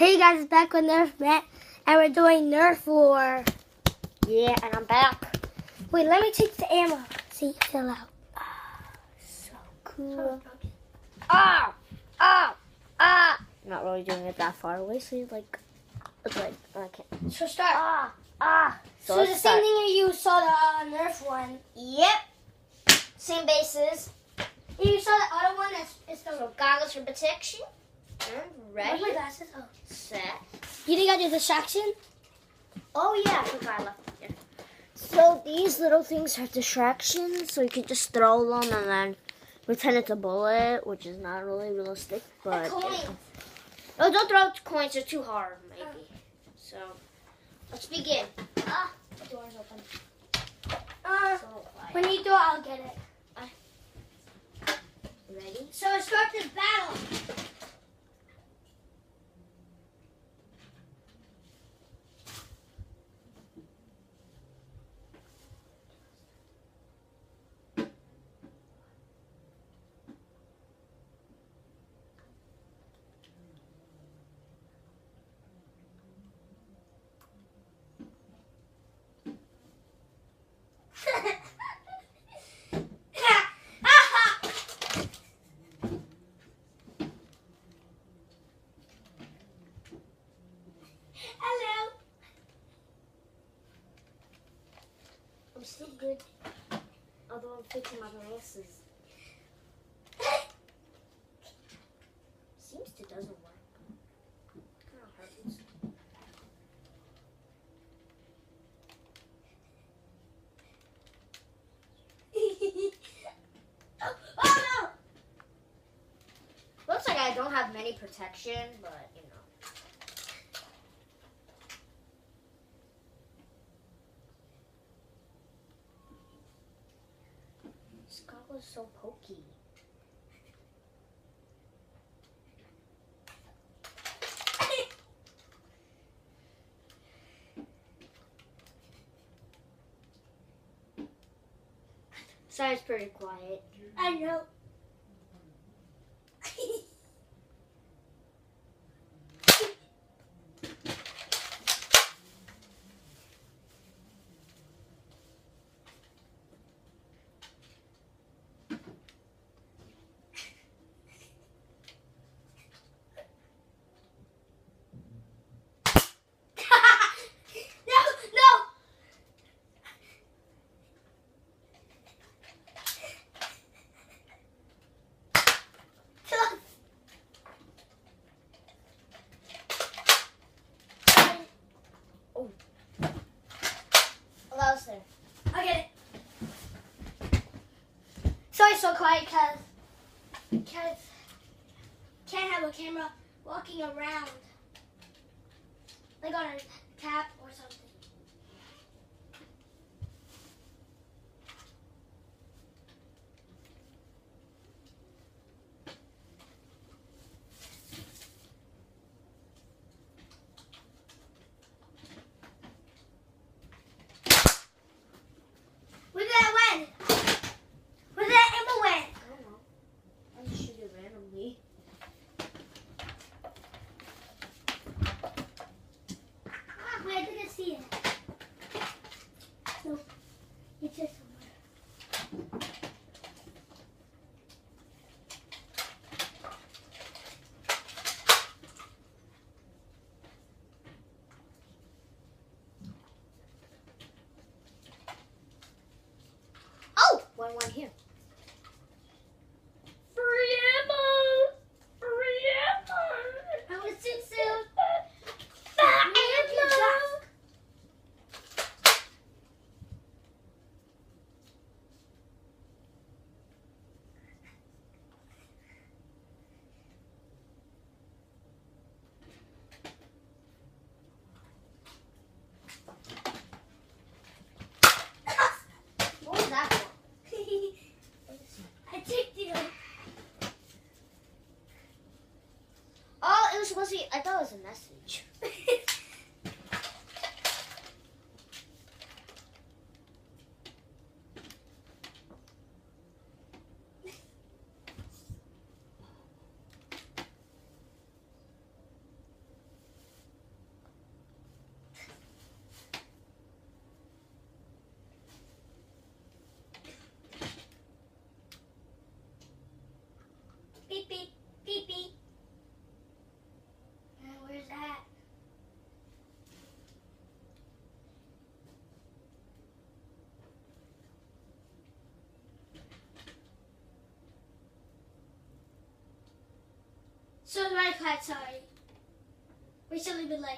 Hey guys, it's back with Nerf Matt, and we're doing Nerf War. Yeah, and I'm back. Wait, let me take the ammo. See, fill out. So cool. Not really doing it that far away, so it's like, I can't. So start. So the same thing you saw the Nerf one. Yep. Same bases. You saw the other one, it's the Goggles for protection. Ready. Where's my glasses? Oh. Set. You think I do the distraction? Oh yeah, I forgot I left them here. So these little things are distractions, so you can just throw them and then pretend it's a bullet, which is not really realistic. But Coins. No, don't throw coins; they're too hard, maybe. So let's begin. The door's open. So When you do it, I'll get it. ready? So start the battle. Hello. I'm still good, although I'm fixing my glasses. Seems it doesn't work. Kind of hurts. Oh Looks like I don't have many protection, but you know. This goggle is so pokey. Sorry, it's pretty quiet. I know. There. I get it. Sorry, so quiet, because can't have a camera walking around like on a tap or something. Where did that went? Where did that ammo went? I don't know. I just shoot it randomly. Wait, I didn't see it. No, it's just somewhere. Oh! One here. Free ammo! Free ammo! I want to sit soon. What was that for? I ticked you. Oh, it was supposed to be. I thought it was a message. So is my cat, sorry. Recently been like.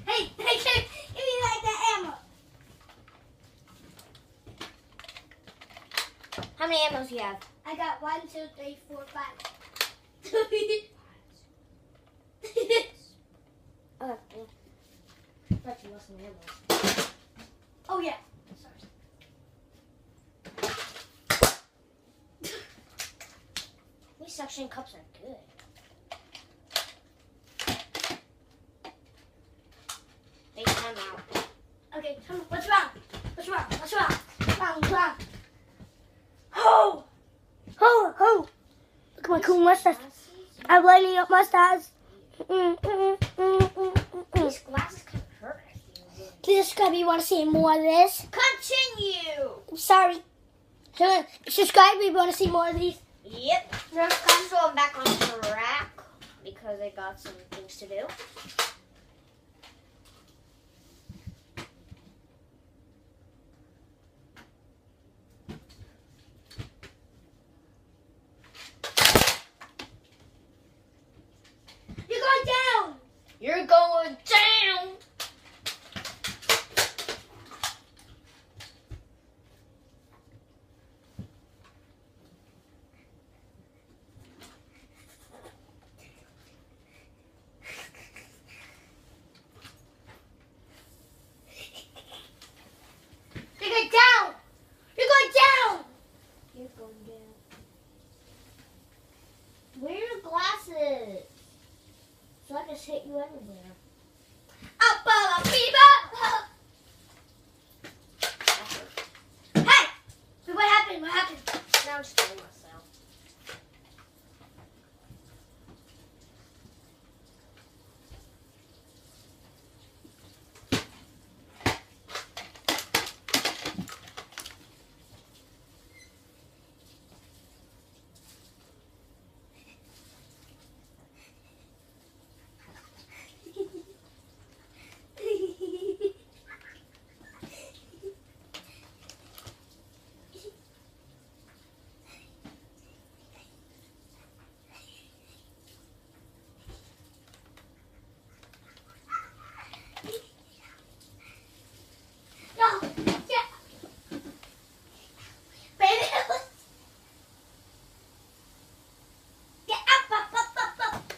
Hey, give me like that ammo. How many ammos do you have? I got 1, 2, 3, 4, 5. Oh, yeah. I thought you lost some ammos. Oh yeah. These suction cups are good. They come out. Okay, what's wrong? What's wrong? What's wrong? What's wrong? Oh! Oh! Oh! Look at my cool mustache. I'm lighting up mustache. These glasses can hurt. Please subscribe if you want to see more of this. Continue. Sorry. Subscribe if you want to see more of these. Yep. Nerf guns, so I'm back on track because I got some things to do. You're going down. You're going down. You're going down. You're going down. You're going down. Where are your glasses? So I just hit you everywhere. Up, up, up. Hey! What happened? What happened? Now I'm scaring myself. No. Yeah. Baby. Get up, up, up, up, up.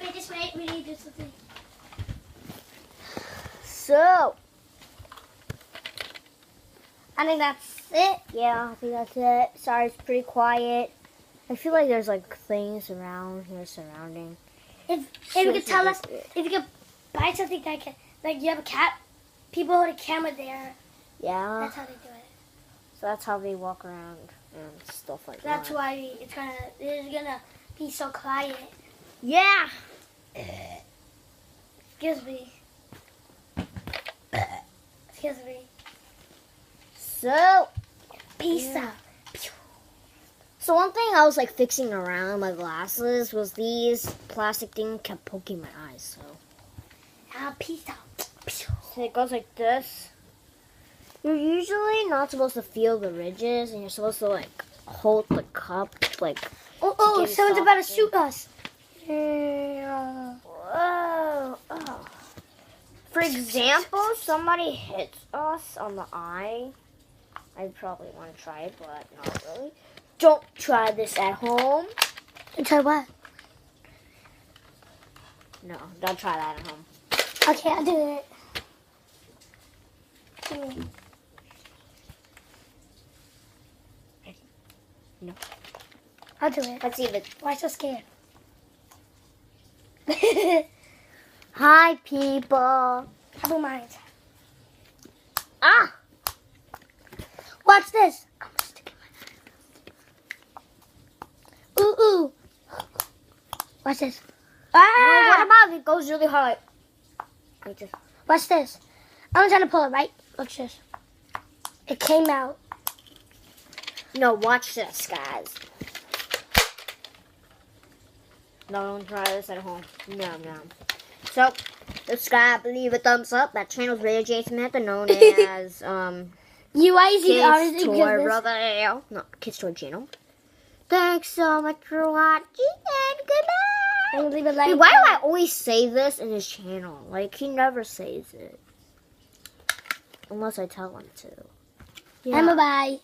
Wait, just wait. We need to do something. So, I think that's it. yeah, I think that's it. Sorry, it's pretty quiet. I feel like there's like things around here surrounding. If you could tell us, if you could buy something like you have a cat, people hold a camera there. Yeah. That's how they do it. So that's how they walk around and stuff like That's that. why it's gonna be so quiet. Yeah. Excuse me. Excuse me. So, Peace Yeah. out. so one thing I was like fixing around my glasses was these plastic thing kept poking my eyes. So, Peace out. so it goes like this. You're usually not supposed to feel the ridges, and you're supposed to like hold the cup like. Oh, get it someone's about to softened. shoot us. Whoa. Oh. For example, somebody hits us on the eye. I'd probably want to try it, but not really. Don't try this at home. And try what? No, don't try that at home. Okay, I'll do it. No. I'll do it. Let's see if it. Why so scared? Hi, people. Never mind. Ah! Watch this. I'm gonna stick it in my eye. Ooh, ooh. Watch this. Well, Ah! what about if it goes really hard? I just... Watch this. I'm trying to pull it, right? Watch this. It came out. No, watch this, guys. No, don't try this at home. No. So, subscribe, leave a thumbs up. That channel's Radio Jason Method, known as You always eat ours Kids Toy because Brother. No, Kids Toy Channel. Thanks so much for watching, and goodbye. and leave a like. Hey, why do I always say this in his channel? Like, he never says it. Unless I tell him to. And bye-bye.